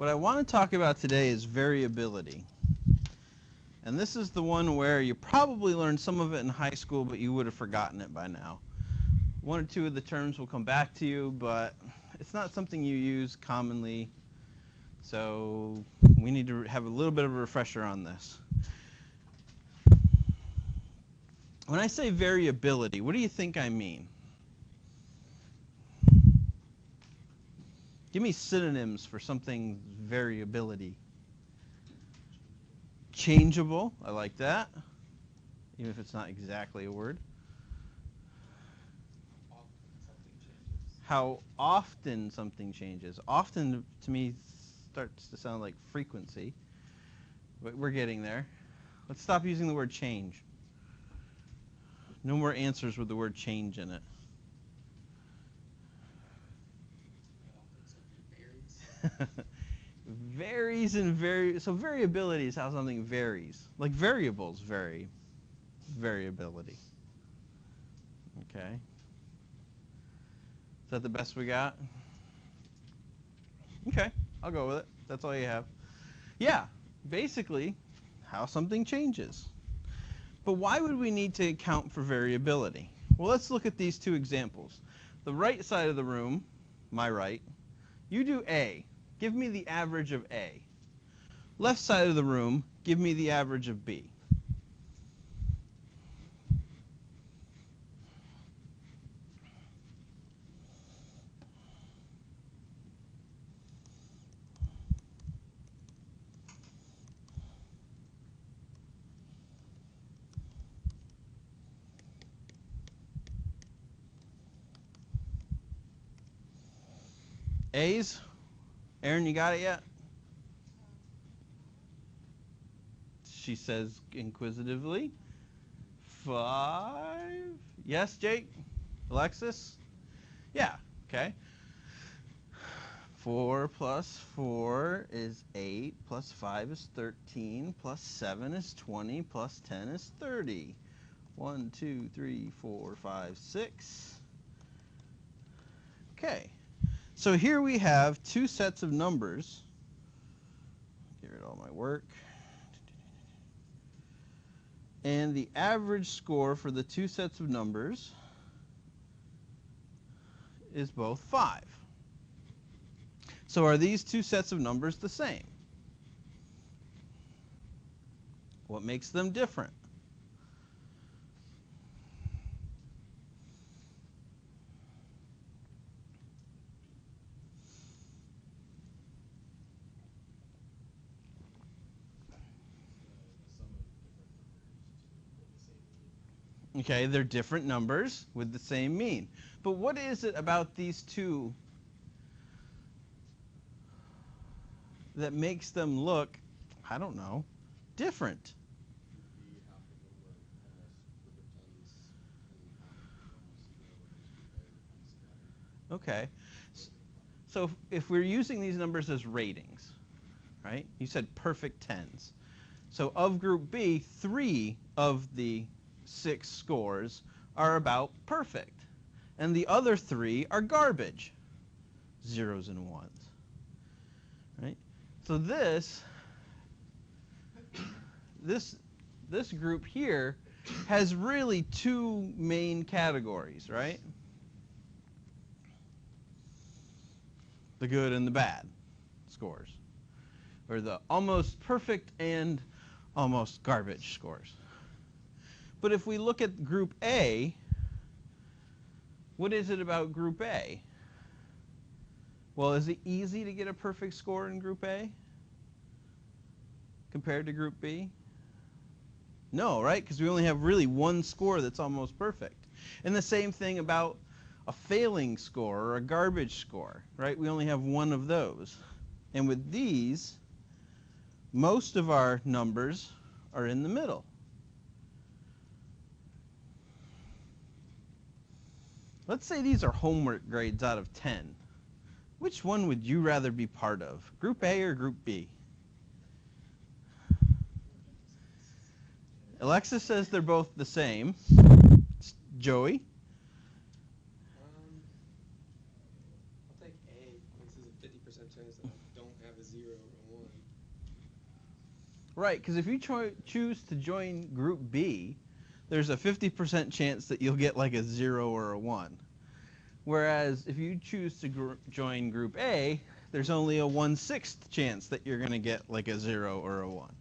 What I want to talk about today is variability. And this is the one where you probably learned some of it in high school, but you would have forgotten it by now. One or two of the terms will come back to you, but it's not something you use commonly. So we need to have a little bit of a refresher on this. When I say variability, what do you think I mean? Give me synonyms for something variability. Changeable, I like that, even if it's not exactly a word. How often something changes. Often, to me, starts to sound like frequency, but we're getting there. Let's stop using the word change. No more answers with the word change in it. Varies and varies. So variability is how something varies. Like variables vary. Variability. Okay. Is that the best we got? Okay, I'll go with it. That's all you have. Yeah, basically how something changes. But why would we need to account for variability? Well, let's look at these two examples. The right side of the room, my right, you do A. Give me the average of A. Left side of the room, give me the average of B. A's? Aaron, you got it yet? She says inquisitively. 5. Yes, Jake? Alexis? Yeah, okay. 4 plus 4 is 8, plus 5 is 13, plus 7 is 20, plus 10 is 30. 1, 2, 3, 4, 5, 6. Okay. So here we have two sets of numbers. Get rid of all my work. And the average score for the two sets of numbers is both 5. So are these two sets of numbers the same? What makes them different? Okay, they're different numbers with the same mean. But what is it about these two that makes them look, I don't know, different? Okay. So if we're using these numbers as ratings, right? You said perfect tens. So of group B, 3 of the 6 scores are about perfect. And the other 3 are garbage. Zeros and ones. Right? So this group here has really two main categories, right? The good and the bad scores. Or the almost perfect and almost garbage scores. But if we look at group A, what is it about group A? Well, is it easy to get a perfect score in group A compared to group B? No, right? Because we only have really one score that's almost perfect. And the same thing about a failing score or a garbage score, right? We only have one of those. And with these, most of our numbers are in the middle. Let's say these are homework grades out of 10. Which one would you rather be part of? Group A or Group B? Alexis says they're both the same. Joey? I'll take A. This is a 50% chance that I don't have a 0. Right, because if you choose to join group B, there's a 50% chance that you'll get like a 0 or a 1. Whereas if you choose to join group A, there's only a 1/6 chance that you're going to get like a 0 or a 1.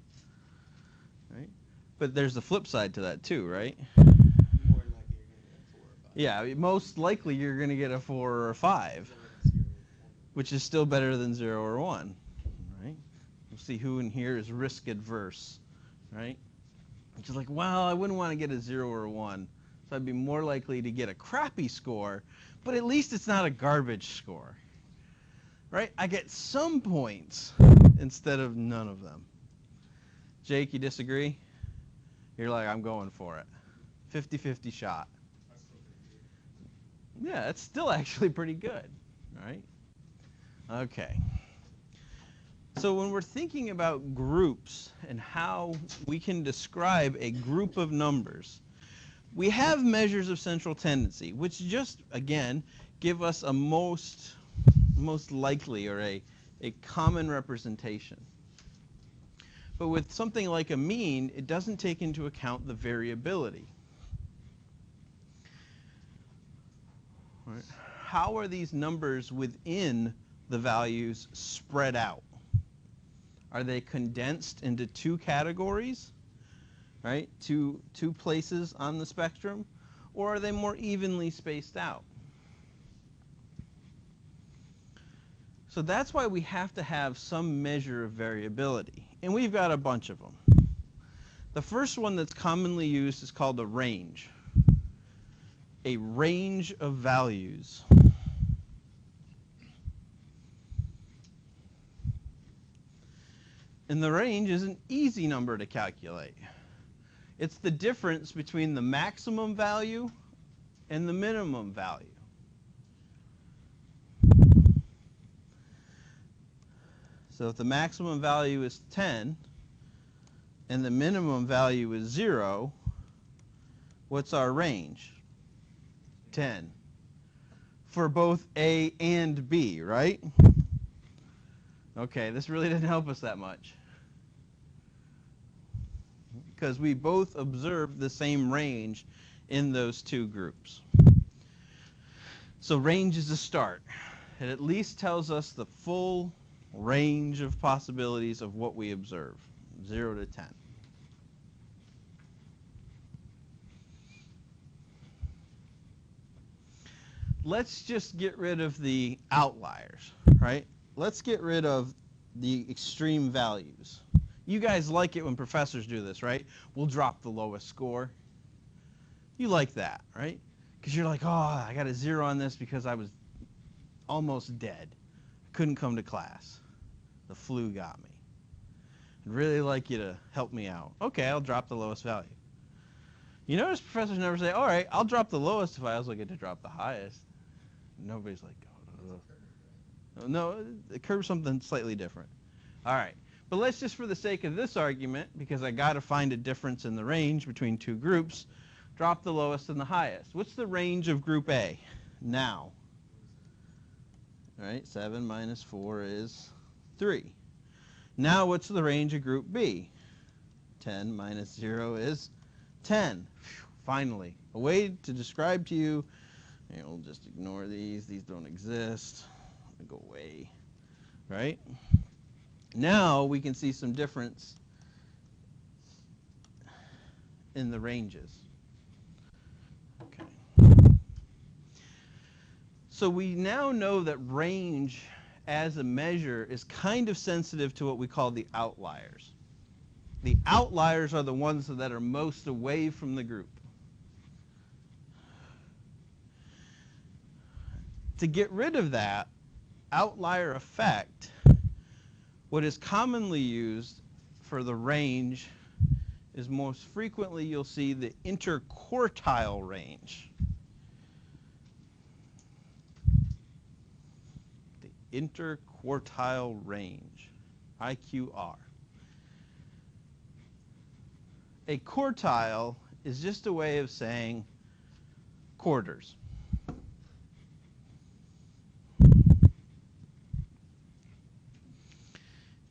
Right? But there's the flip side to that too, right? More likely you're going to get 4 or 5. Yeah, most likely you're going to get a 4 or a 5, which is still better than 0 or 1. Right? We'll see who in here is risk adverse, right? Which is like, well, I wouldn't want to get a 0 or a 1, so I'd be more likely to get a crappy score, but at least it's not a garbage score, right? I get some points instead of none of them. Jake, you disagree? You're like, I'm going for it. 50-50 shot. That's still pretty good. Yeah, it's still actually pretty good, right? Okay. So when we're thinking about groups and how we can describe a group of numbers, we have measures of central tendency, which just, again, give us a most likely or a common representation. But with something like a mean, it doesn't take into account the variability. Right. How are these numbers within the values spread out? Are they condensed into two categories, right? Two places on the spectrum, or are they more evenly spaced out? So that's why we have to have some measure of variability, and we've got a bunch of them. The first one that's commonly used is called a range. A range of values. And the range is an easy number to calculate. It's the difference between the maximum value and the minimum value. So if the maximum value is 10 and the minimum value is 0, what's our range? 10. For both A and B, right? Okay, this really didn't help us that much, because we both observed the same range in those two groups. So range is a start. It at least tells us the full range of possibilities of what we observe, 0 to 10. Let's just get rid of the outliers, right? Let's get rid of the extreme values. You guys like it when professors do this, right? We'll drop the lowest score. You like that, right? Because you're like, oh, I got a 0 on this because I was almost dead. Couldn't come to class. The flu got me. I'd really like you to help me out. Okay, I'll drop the lowest value. You notice professors never say, all right, I'll drop the lowest if I also get to drop the highest. Nobody's like, oh, no, the curve's something slightly different. All right, but let's just, for the sake of this argument, because I got to find a difference in the range between two groups, drop the lowest and the highest. What's the range of group A now? All right, 7 minus 4 is 3. Now what's the range of group B? 10 minus 0 is 10. Whew, finally, a way to describe to you, and we'll just ignore these. These don't exist. They go away, right? Now we can see some difference in the ranges. Okay. So we now know that range as a measure is kind of sensitive to what we call the outliers. The outliers are the ones that are most away from the group. To get rid of that outlier effect, what is commonly used for the range is most frequently you'll see the interquartile range. The interquartile range, IQR. A quartile is just a way of saying quarters.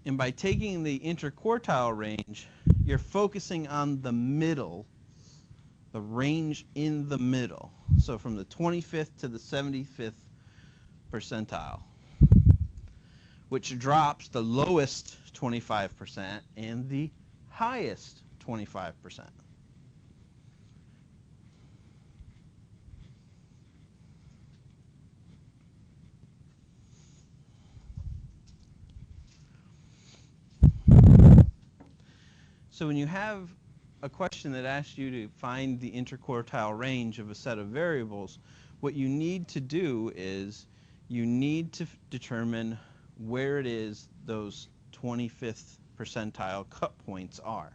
And by taking the interquartile range, you're focusing on the middle, the range in the middle. So from the 25th to the 75th percentile, which drops the lowest 25% and the highest 25%. So when you have a question that asks you to find the interquartile range of a set of variables, what you need to do is you need to determine where it is those 25th percentile cut points are.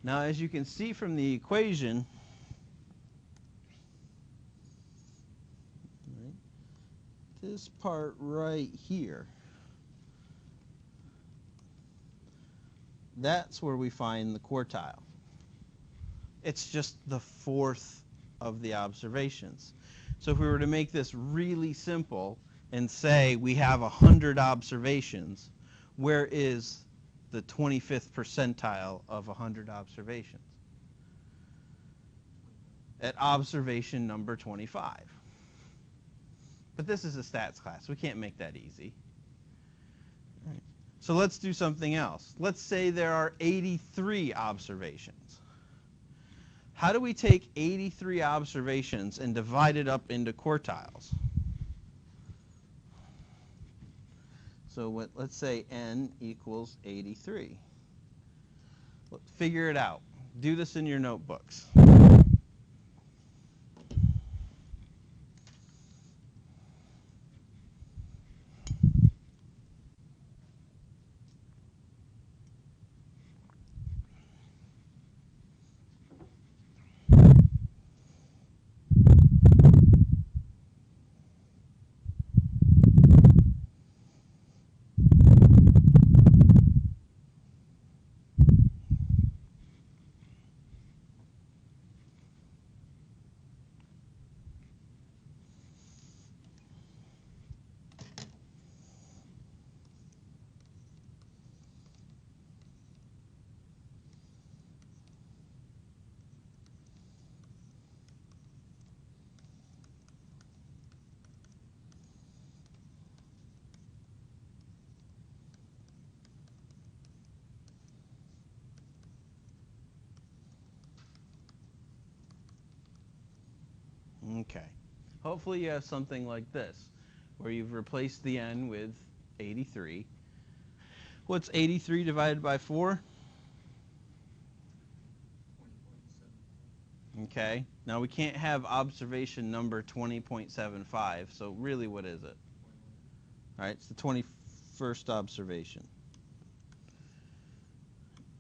Now, as you can see from the equation, this part right here, that's where we find the quartile. It's just the fourth of the observations. So if we were to make this really simple and say we have 100 observations, where is the 25th percentile of 100 observations? At observation number 25. But this is a stats class. We can't make that easy. All right. So let's do something else. Let's say there are 83 observations. How do we take 83 observations and divide it up into quartiles? So let's say n equals 83. Figure it out. Do this in your notebooks. Okay. Hopefully you have something like this, where you've replaced the n with 83. What's 83 divided by 4? 20.7. Okay. Now we can't have observation number 20.75, so really what is it? 21. All right, it's the 21st observation.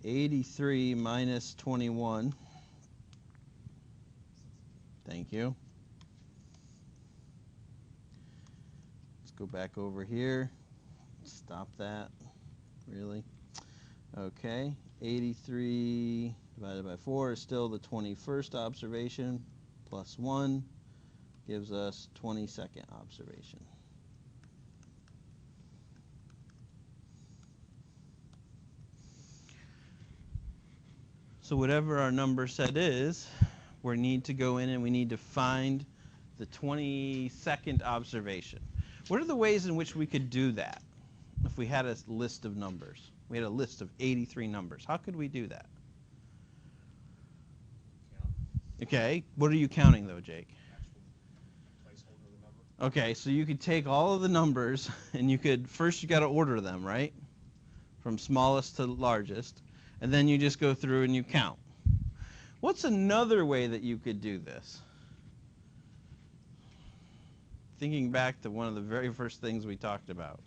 83 minus 21. Thank you. Let's go back over here. Stop that. Really? Okay. 83 divided by 4 is still the 21st observation, plus 1 gives us 22nd observation. So whatever our number set is, we need to go in and we need to find the 22nd observation. What are the ways in which we could do that if we had a list of numbers? We had a list of 83 numbers. How could we do that? Count. Okay, what are you counting though, Jake? Actual placeholder of the number. Okay, so you could take all of the numbers and you could, first you got to order them, right? From smallest to largest. And then you just go through and you count. What's another way that you could do this? Thinking back to one of the very first things we talked about.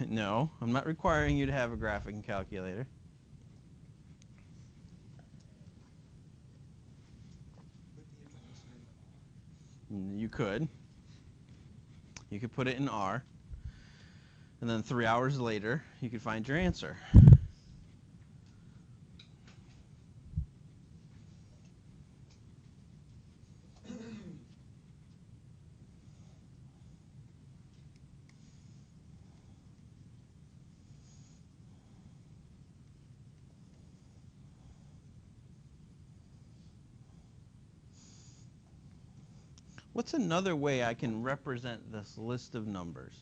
No, I'm not requiring you to have a graphing calculator. Put the information in. You could. You could put it in R. And then 3 hours later, you could find your answer. What's another way I can represent this list of numbers?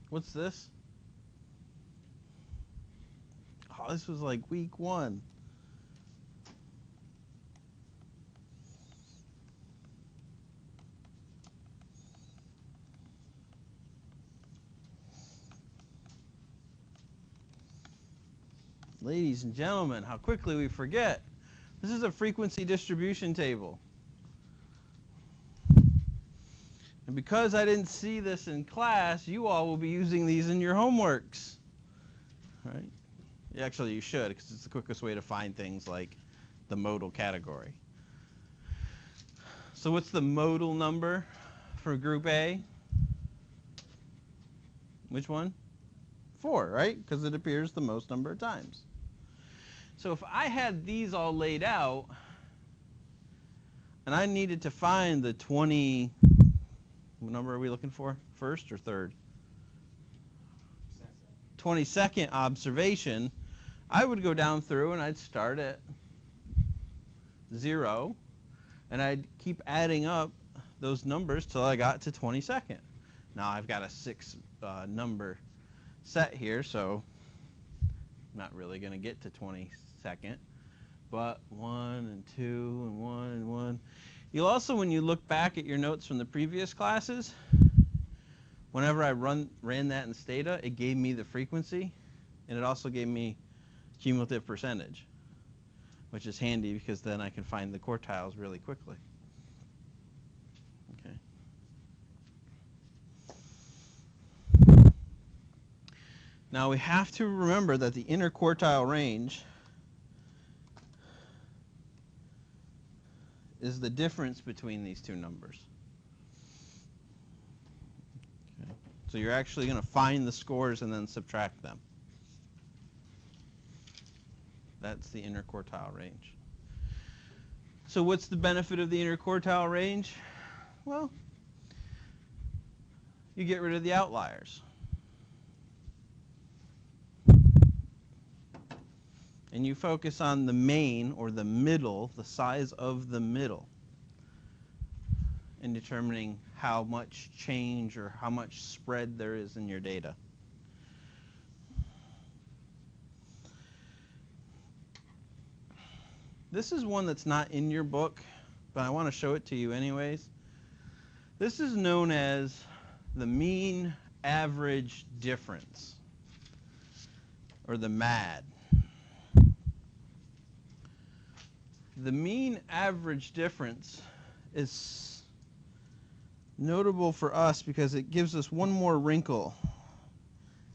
What's this? Oh, this was like week 1. Ladies and gentlemen, how quickly we forget. This is a frequency distribution table. And because I didn't see this in class, you all will be using these in your homeworks. Right? Actually, you should, because it's the quickest way to find things like the modal category. So what's the modal number for group A? Which one? 4, right? Because it appears the most number of times. So if I had these all laid out, and I needed to find the 20, what number are we looking for? First or third? 22nd observation, I would go down through and I'd start at 0, and I'd keep adding up those numbers till I got to 22nd. Now I've got a 6 number set here, so I'm not really going to get to 22nd, but 1 and 2 and 1 and 1. You'll also, when you look back at your notes from the previous classes, whenever I ran that in Stata, it gave me the frequency, and it also gave me cumulative percentage, which is handy because then I can find the quartiles really quickly. Okay. Now we have to remember that the interquartile range is the difference between these two numbers. Okay. So you're actually going to find the scores and then subtract them. That's the interquartile range. So what's the benefit of the interquartile range? Well, you get rid of the outliers. And you focus on the main, or the middle, the size of the middle, in determining how much change or how much spread there is in your data. This is one that's not in your book, but I want to show it to you anyways. This is known as the mean average difference, or the MAD. The mean average difference is notable for us because it gives us one more wrinkle.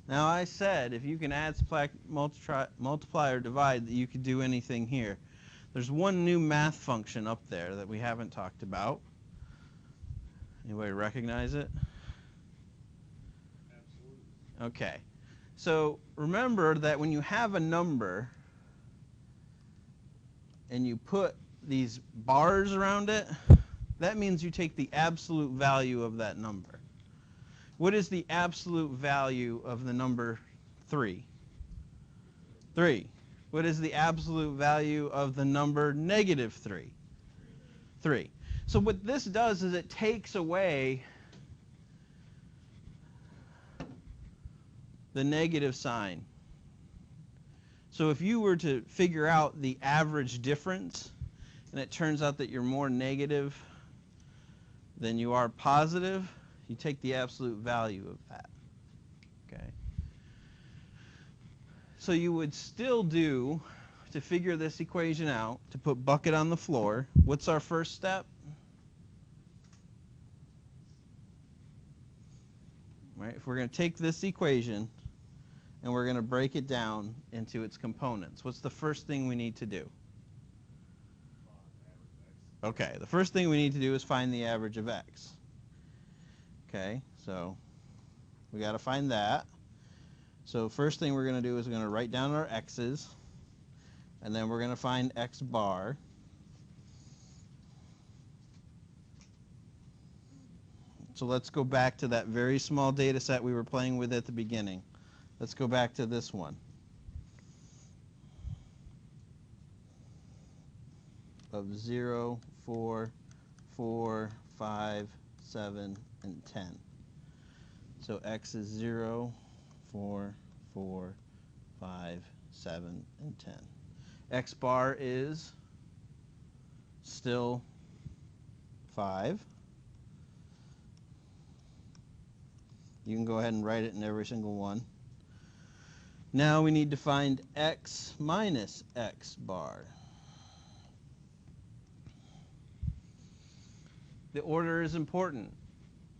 Now I said if you can add, subtract, multiply, or divide, that you could do anything here. There's one new math function up there that we haven't talked about. Anybody recognize it? Absolutely. Okay. So remember that when you have a number and you put these bars around it, that means you take the absolute value of that number. What is the absolute value of the number 3? 3. What is the absolute value of the number -3? 3. So what this does is it takes away the negative sign. So if you were to figure out the average difference, and it turns out that you're more negative than you are positive, you take the absolute value of that. Okay. So you would still do, to figure this equation out, to put bucket on the floor, what's our first step? Right? If we're going to take this equation and we're going to break it down into its components. What's the first thing we need to do? Okay, the first thing we need to do is find the average of x. Okay, so we got to find that. So first thing we're going to do is we're going to write down our x's, and then we're going to find x bar. So let's go back to that very small data set we were playing with at the beginning. Let's go back to this one. Of 0, 4, 4, 5, 7, and 10. So x is 0, 4, 4, 5, 7, and 10. X bar is still 5. You can go ahead and write it in every single one. Now we need to find x minus x bar. The order is important.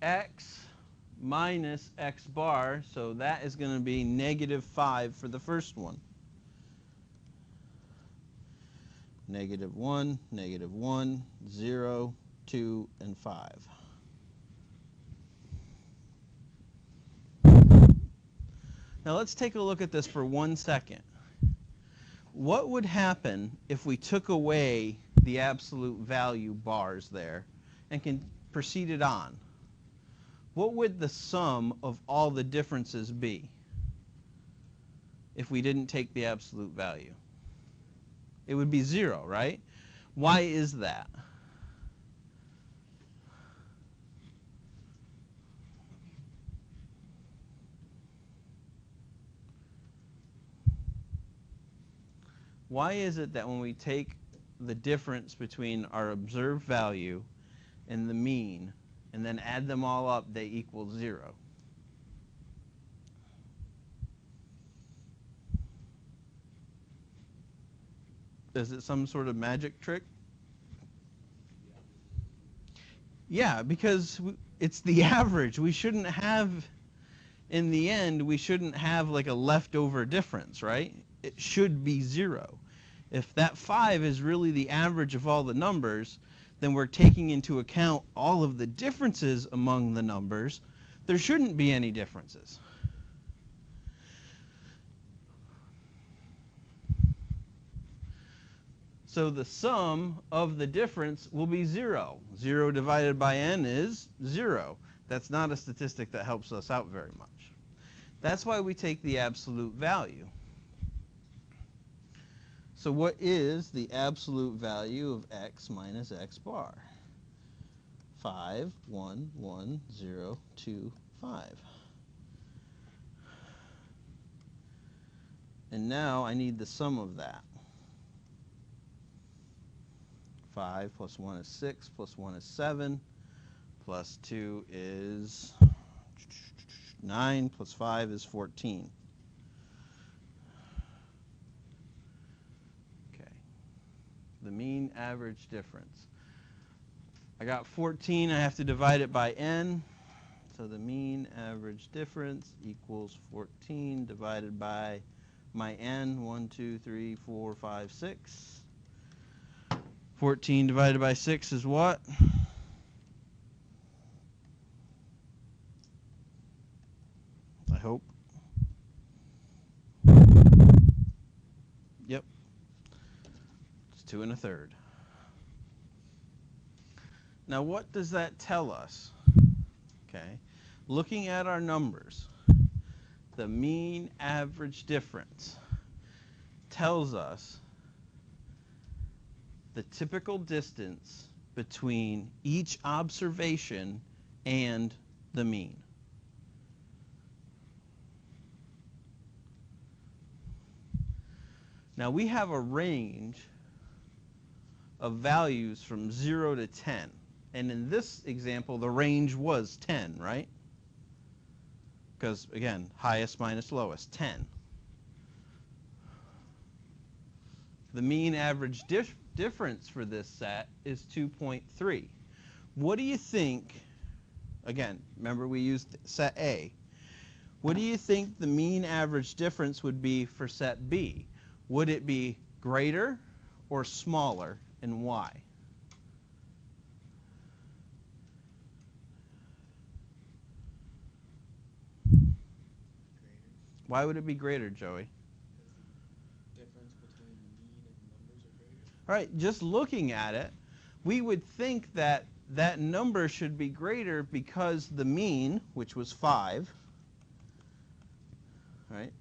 X minus x bar, so that is going to be -5 for the first one. -1, -1, 0, 2, and 5. Now let's take a look at this for 1 second. What would happen if we took away the absolute value bars there and proceeded on? What would the sum of all the differences be if we didn't take the absolute value? It would be 0, right? Why is that? Why is it that when we take the difference between our observed value and the mean and then add them all up, they equal 0? Is it some sort of magic trick? Yeah, because it's the average. We shouldn't have, in the end, we shouldn't have like a leftover difference, right? It should be 0. If that 5 is really the average of all the numbers, then we're taking into account all of the differences among the numbers. There shouldn't be any differences. So the sum of the difference will be 0. 0 divided by n is 0. That's not a statistic that helps us out very much. That's why we take the absolute value. So what is the absolute value of x minus x bar? 5, 1, 1, 0, 2, 5. And now I need the sum of that. 5 plus 1 is 6, plus 1 is 7, plus 2 is 9, plus 5 is 14. The mean average difference. I got 14, I have to divide it by n. So the mean average difference equals 14 divided by my n, 1, 2, 3, 4, 5, 6. 14 divided by 6 is what? I hope. Yep. 2 1/3. Now what does that tell us? Okay, looking at our numbers, the mean average difference tells us the typical distance between each observation and the mean. Now we have a range of values from 0 to 10. And in this example, the range was 10, right? Because, again, highest minus lowest, 10. The mean average difference for this set is 2.3. What do you think, again, remember we used set A. what do you think the mean average difference would be for set B? Would it be greater or smaller, and why? Greater. Why would it be greater, Joey? Because the difference between the mean and the numbers are greater. All right, just looking at it, we would think that that number should be greater because the mean, which was 5, right?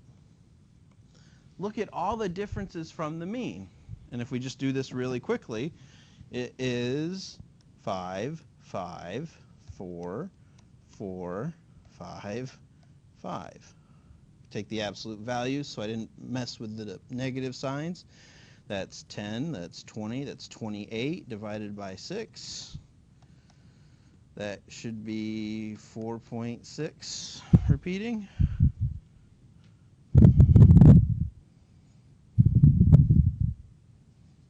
Look at all the differences from the mean. And if we just do this really quickly, it is 5, 5, 4, 4, 5, 5. Take the absolute values so I didn't mess with the negative signs. That's 10, that's 20, that's 28 divided by 6. That should be 4.6 repeating.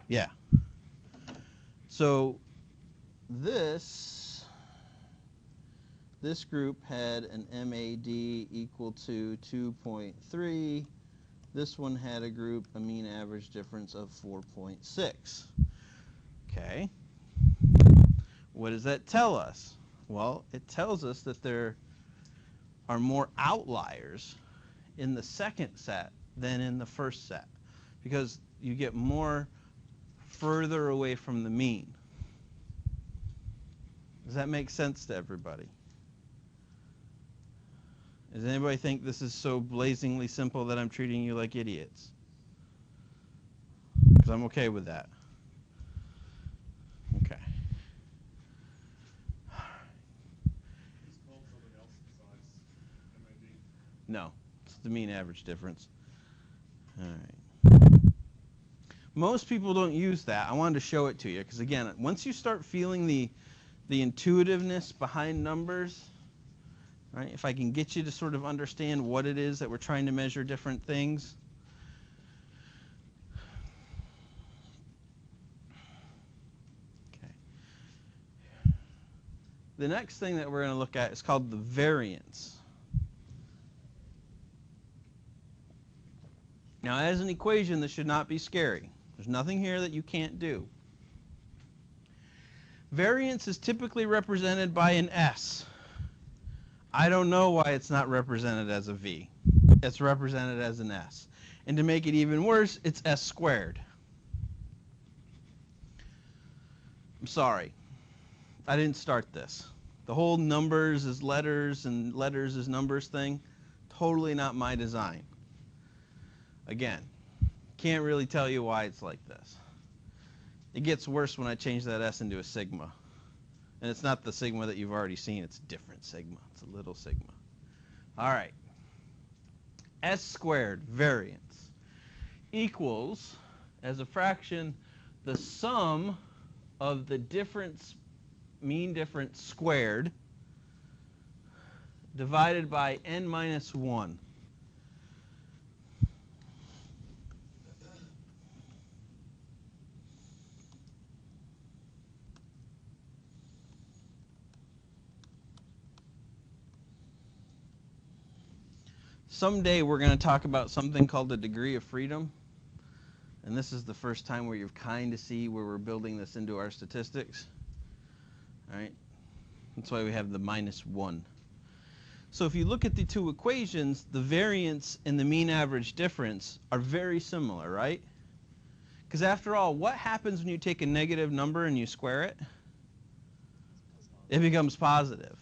Yeah. So this group had an MAD equal to 2.3. This one had a mean average difference of 4.6. Okay. What does that tell us? Well, it tells us that there are more outliers in the second set than in the first set because you get more further away from the mean. Does that make sense to everybody? Does anybody think this is so blazingly simple that I'm treating you like idiots? Because I'm okay with that. Okay. It's called something else besides MAD. No, it's the mean average difference. All right. Most people don't use that. I wanted to show it to you because, again, once you start feeling the intuitiveness behind numbers, right? If I can get you to sort of understand what it is that we're trying to measure different things. Okay. The next thing that we're going to look at is called the variance. Now, as an equation, this should not be scary. There's nothing here that you can't do. Variance is typically represented by an S. I don't know why it's not represented as a V. It's represented as an S. And to make it even worse, it's S squared. I'm sorry. I didn't start this. The whole numbers is letters and letters is numbers thing, totally not my design. Again, can't really tell you why it's like this. It gets worse when I change that S into a sigma. And it's not the sigma that you've already seen, it's a different sigma. It's a little sigma. All right. S squared, variance, equals, as a fraction, the sum of the difference, mean difference squared, divided by n minus 1. Someday we're going to talk about something called the degree of freedom. And this is the first time where you kind of see where we're building this into our statistics. All right? That's why we have the minus 1. So if you look at the two equations, the variance and the mean average difference are very similar, right? Because after all, what happens when you take a negative number and you square it? It becomes positive.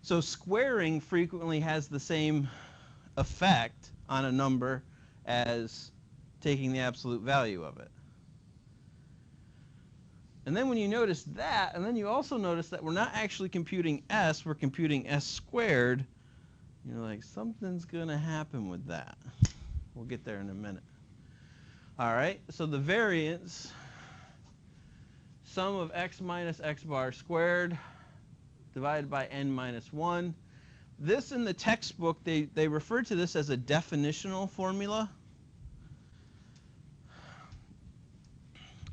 So squaring frequently has the same effect on a number as taking the absolute value of it. And then when you notice that, and then you also notice that we're not actually computing S, we're computing S squared, you're like, something's going to happen with that. We'll get there in a minute. All right, so the variance, sum of x minus x bar squared divided by n minus 1. This in the textbook, they refer to this as a definitional formula.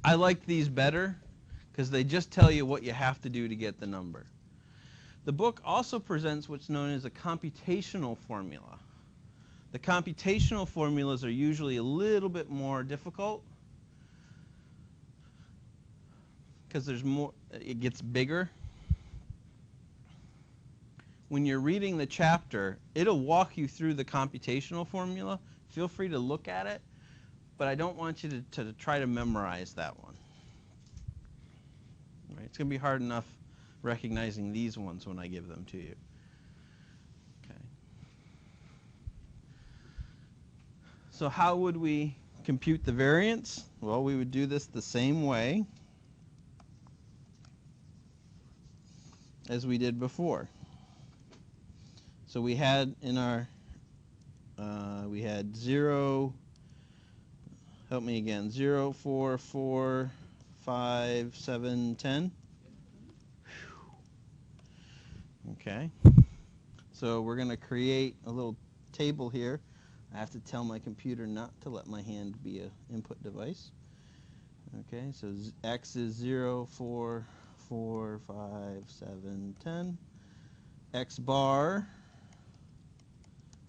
I like these better because they just tell you what you have to do to get the number. The book also presents what's known as a computational formula. The computational formulas are usually a little bit more difficult because there's more, it gets bigger. When you're reading the chapter, it'll walk you through the computational formula. Feel free to look at it, but I don't want you to try to memorize that one. Right? It's going to be hard enough recognizing these ones when I give them to you. Okay. So how would we compute the variance? Well, we would do this the same way as we did before. So we had in our, we had 0, help me again, 0, 4, 4, 5, 7, 10. Okay. So we're going to create a little table here. I have to tell my computer not to let my hand be an input device. Okay, so x is 0, 4, 4, 5, 7, 10. X bar,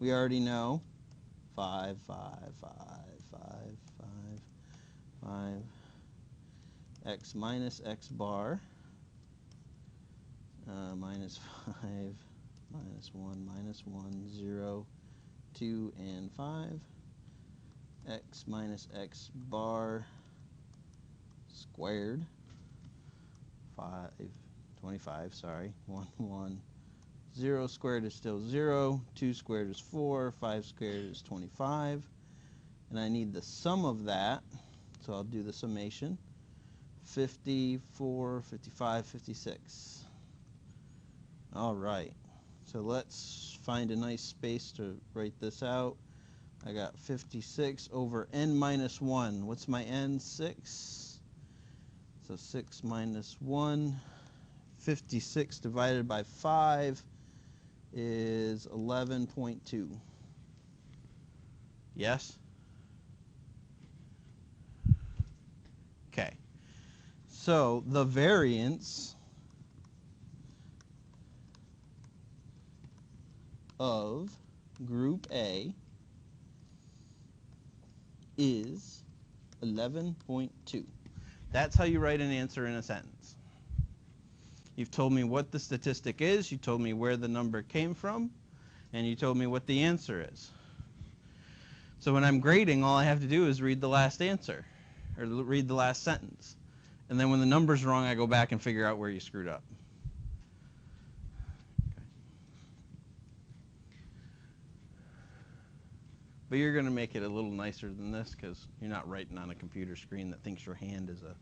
we already know, 5, 5, 5, 5, 5, 5. X minus x bar, minus 5, minus 1, 0, 2, and 5. X minus x bar squared, 25, sorry, 1, 1. 0 squared is still 0, 2 squared is 4, 5 squared is 25. And I need the sum of that, so I'll do the summation. 54, 55, 56. All right, so let's find a nice space to write this out. I got 56 over n minus 1. What's my n? 6. So 6 minus 1. 56 divided by 5 is 11.2. Yes? Okay. So the variance of group A is 11.2. That's how you write an answer in a sentence. You've told me what the statistic is, you told me where the number came from, and you told me what the answer is. So when I'm grading, all I have to do is read the last answer, or read the last sentence. And then when the number's wrong, I go back and figure out where you screwed up. Okay. But you're going to make it a little nicer than this because you're not writing on a computer screen that thinks your hand is a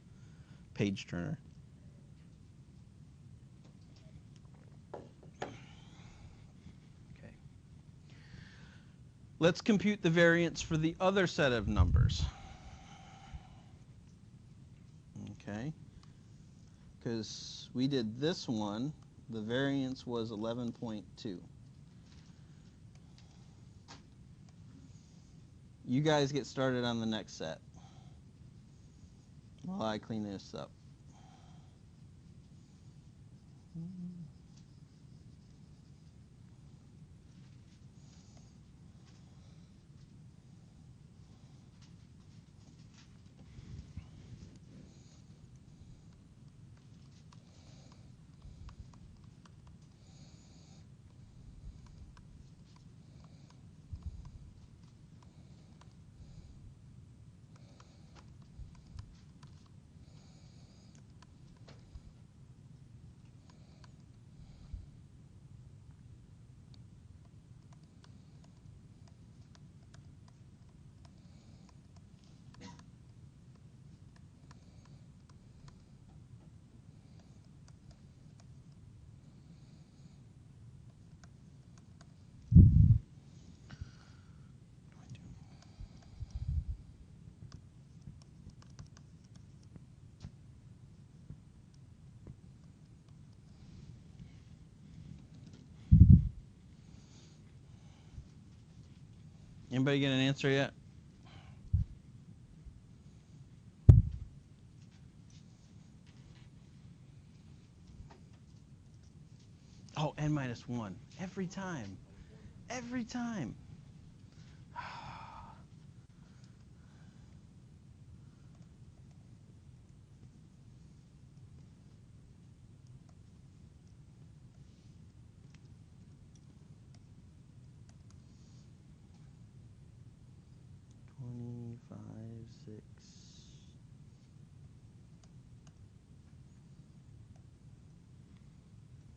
page turner. Okay. Let's compute the variance for the other set of numbers. Okay. Because we did this one, the variance was 11.2. You guys get started on the next set while I clean this up. Anybody get an answer yet? Oh, n minus 1. Every time. Every time.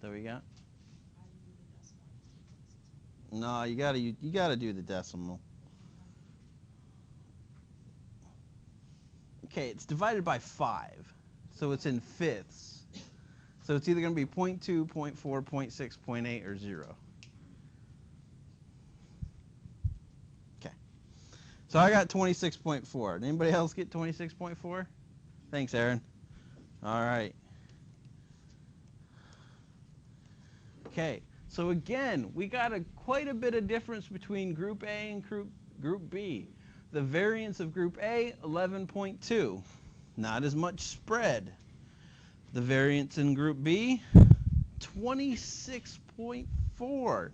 There we go. No, you gotta do the decimal. Okay, it's divided by 5, so it's in fifths. So it's either going to be 0.2, 0.4, 0.6, 0.8, or 0. Okay. So I got 26.4. Did anybody else get 26.4? Thanks, Aaron. All right. Okay. So again, we got quite a bit of difference between Group A and Group B. The variance of Group A, 11.2. Not as much spread. The variance in Group B, 26.4.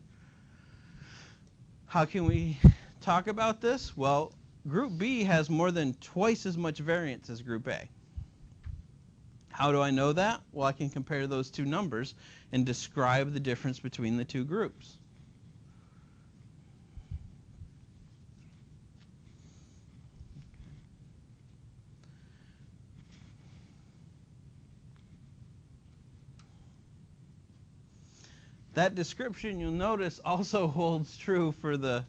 How can we talk about this? Well, Group B has more than twice as much variance as Group A. How do I know that? Well, I can compare those two numbers and describe the difference between the two groups. That description, you'll notice, also holds true for the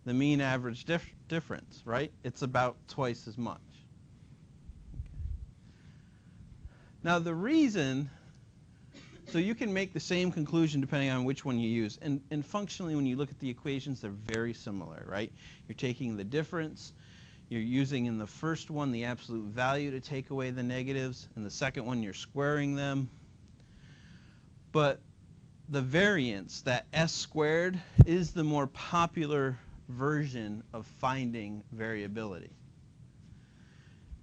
mean average difference, right? It's about twice as much. Okay. Now the reason, so you can make the same conclusion depending on which one you use. And functionally, when you look at the equations, they're very similar, right? You're taking the difference. You're using in the first one the absolute value to take away the negatives. In the second one, you're squaring them. But the variance, that s squared, is the more popular version of finding variability,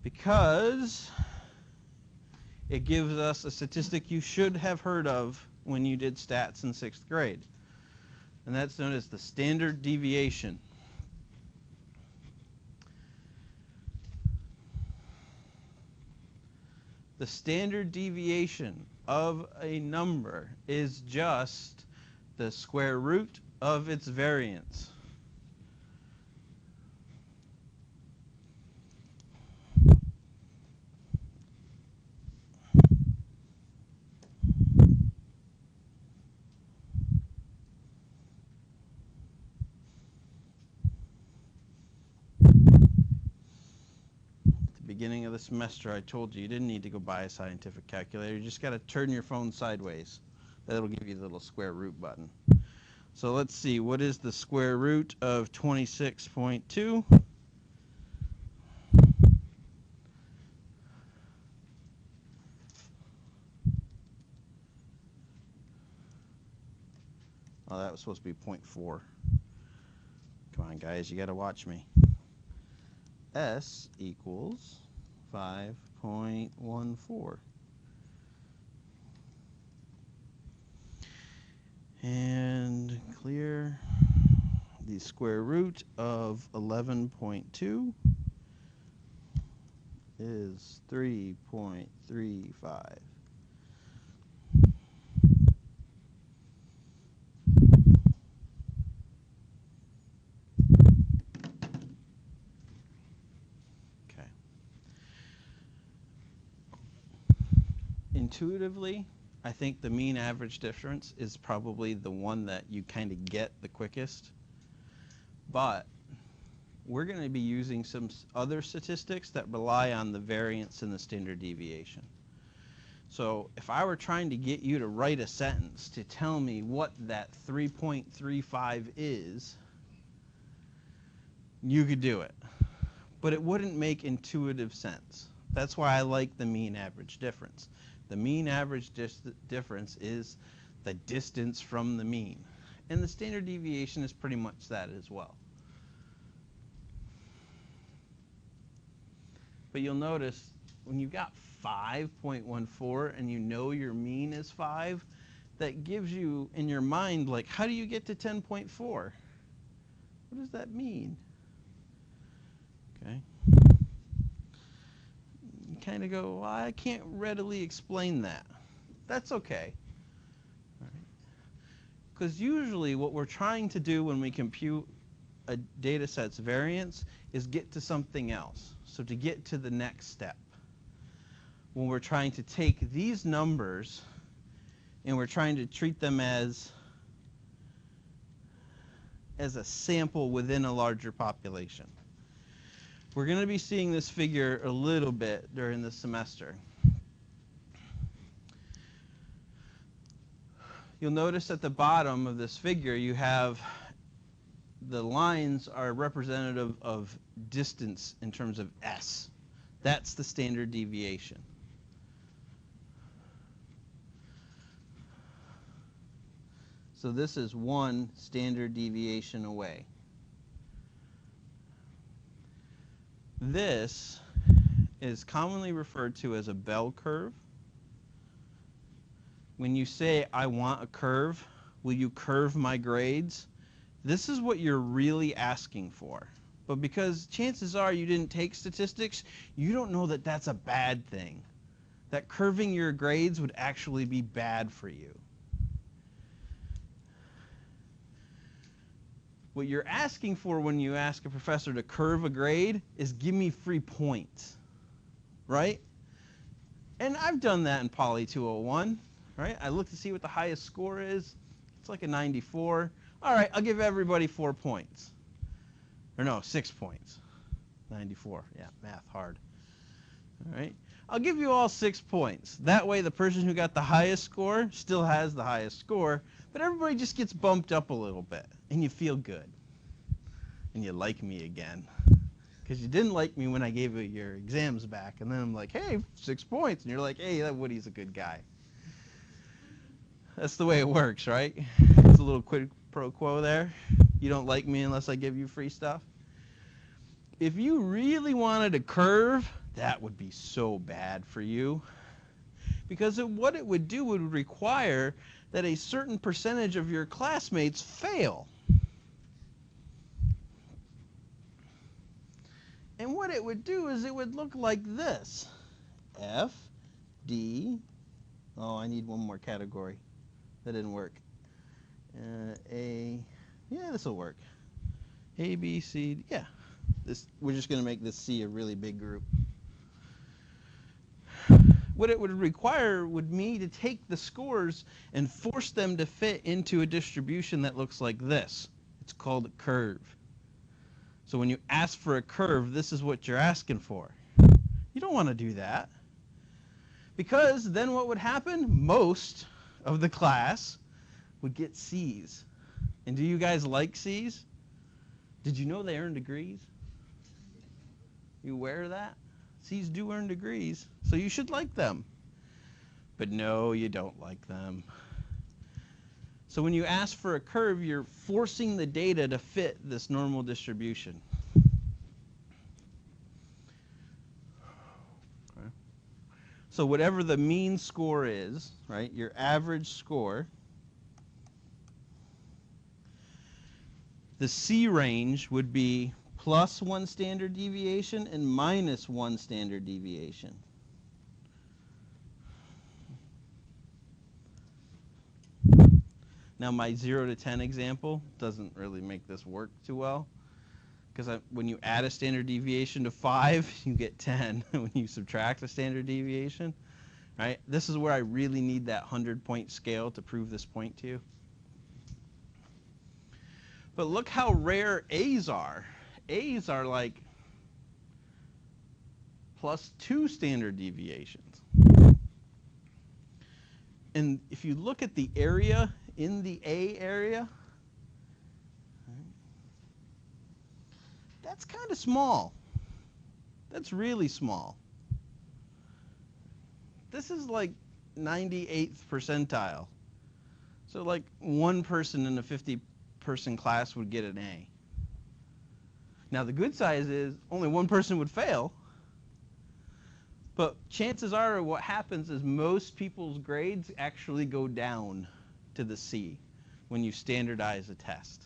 because it gives us a statistic you should have heard of when you did stats in 6th grade, and that's known as the standard deviation. The standard deviation of a number is just the square root of its variance. Beginning of the semester, I told you you didn't need to go buy a scientific calculator. You just got to turn your phone sideways. That'll give you the little square root button. So let's see, what is the square root of 26.2? Oh, that was supposed to be 0.4. Come on, guys, you got to watch me. S equals 5.14. And clear the square root of 11.2 is 3.35. Okay. Intuitively, I think the mean average difference is probably the one that you kind of get the quickest. But we're going to be using some other statistics that rely on the variance in the standard deviation. So if I were trying to get you to write a sentence to tell me what that 3.35 is, you could do it. But it wouldn't make intuitive sense. That's why I like the mean average difference. The mean average difference is the distance from the mean. And the standard deviation is pretty much that as well. But you'll notice when you've got 5.14 and you know your mean is 5, that gives you in your mind, like, how do you get to 10.4? What does that mean? Okay. You kind of go, well, I can't readily explain that. That's okay. Because usually what we're trying to do when we compute a data set's variance is get to something else. So to get to the next step. When we're trying to take these numbers and we're trying to treat them as a sample within a larger population. We're going to be seeing this figure a little bit during the semester. You'll notice at the bottom of this figure you have the lines are representative of distance in terms of S. That's the standard deviation. So this is one standard deviation away. This is commonly referred to as a bell curve. When you say, I want a curve, will you curve my grades? This is what you're really asking for. But because chances are you didn't take statistics, you don't know that that's a bad thing. That curving your grades would actually be bad for you. What you're asking for when you ask a professor to curve a grade is give me free points, right? And I've done that in POLI 201, right? I look to see what the highest score is. It's like a 94. All right, I'll give everybody 4 points. Or no, 6 points. 94, yeah, math hard. All right, I'll give you all 6 points. That way the person who got the highest score still has the highest score, but everybody just gets bumped up a little bit, and you feel good. And you like me again. Because you didn't like me when I gave you your exams back, and then I'm like, hey, 6 points. And you're like, hey, that Woody's a good guy. That's the way it works, right? It's a little quid pro quo there. You don't like me unless I give you free stuff. If you really wanted a curve, that would be so bad for you. Because what it would do would require that a certain percentage of your classmates fail. And what it would do is it would look like this. F, D, oh, I need one more category. That didn't work. A, yeah, this will work. A, B, C, yeah. We're just going to make this C a really big group. What it would require would me to take the scores and force them to fit into a distribution that looks like this. It's called a curve. So when you ask for a curve, this is what you're asking for. You don't want to do that. Because then what would happen? Most of the class would get C's. And do you guys like C's? Did you know they earn degrees? You aware of that? C's do earn degrees, so you should like them. But no, you don't like them. So when you ask for a curve, you're forcing the data to fit this normal distribution. Okay. So whatever the mean score is, right, your average score, the C range would be plus 1 standard deviation and minus 1 standard deviation. Now my 0 to 10 example doesn't really make this work too well, because when you add a standard deviation to 5, you get 10. When you subtract a standard deviation, right? This is where I really need that 100-point scale to prove this point to you. But look how rare A's are. A's are like plus 2 standard deviations. And if you look at the area in the A area, that's kind of small. That's really small. This is like 98th percentile. So like one person in a 50-person class would get an A. Now the good side is only one person would fail, but chances are what happens is most people's grades actually go down to the C when you standardize a test.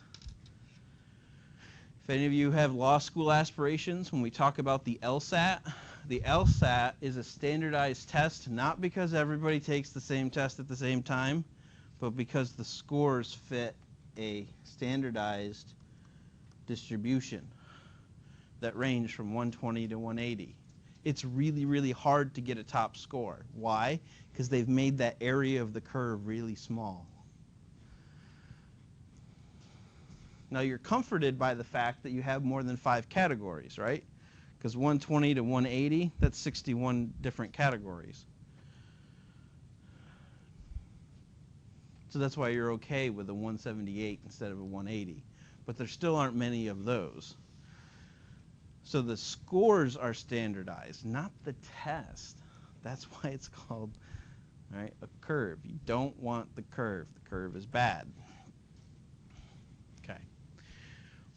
If any of you have law school aspirations, when we talk about the LSAT is a standardized test, not because everybody takes the same test at the same time, but because the scores fit a standardized distribution that range from 120 to 180. It's really, really hard to get a top score. Why? Because they've made that area of the curve really small. Now you're comforted by the fact that you have more than 5 categories, right? Because 120 to 180, that's 61 different categories. So that's why you're okay with a 178 instead of a 180. But there still aren't many of those. So the scores are standardized, not the test. That's why it's called, right, a curve. You don't want the curve. The curve is bad. Okay.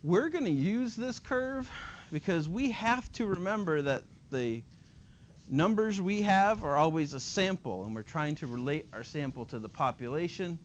We're going to use this curve because we have to remember that the numbers we have are always a sample, and we're trying to relate our sample to the population.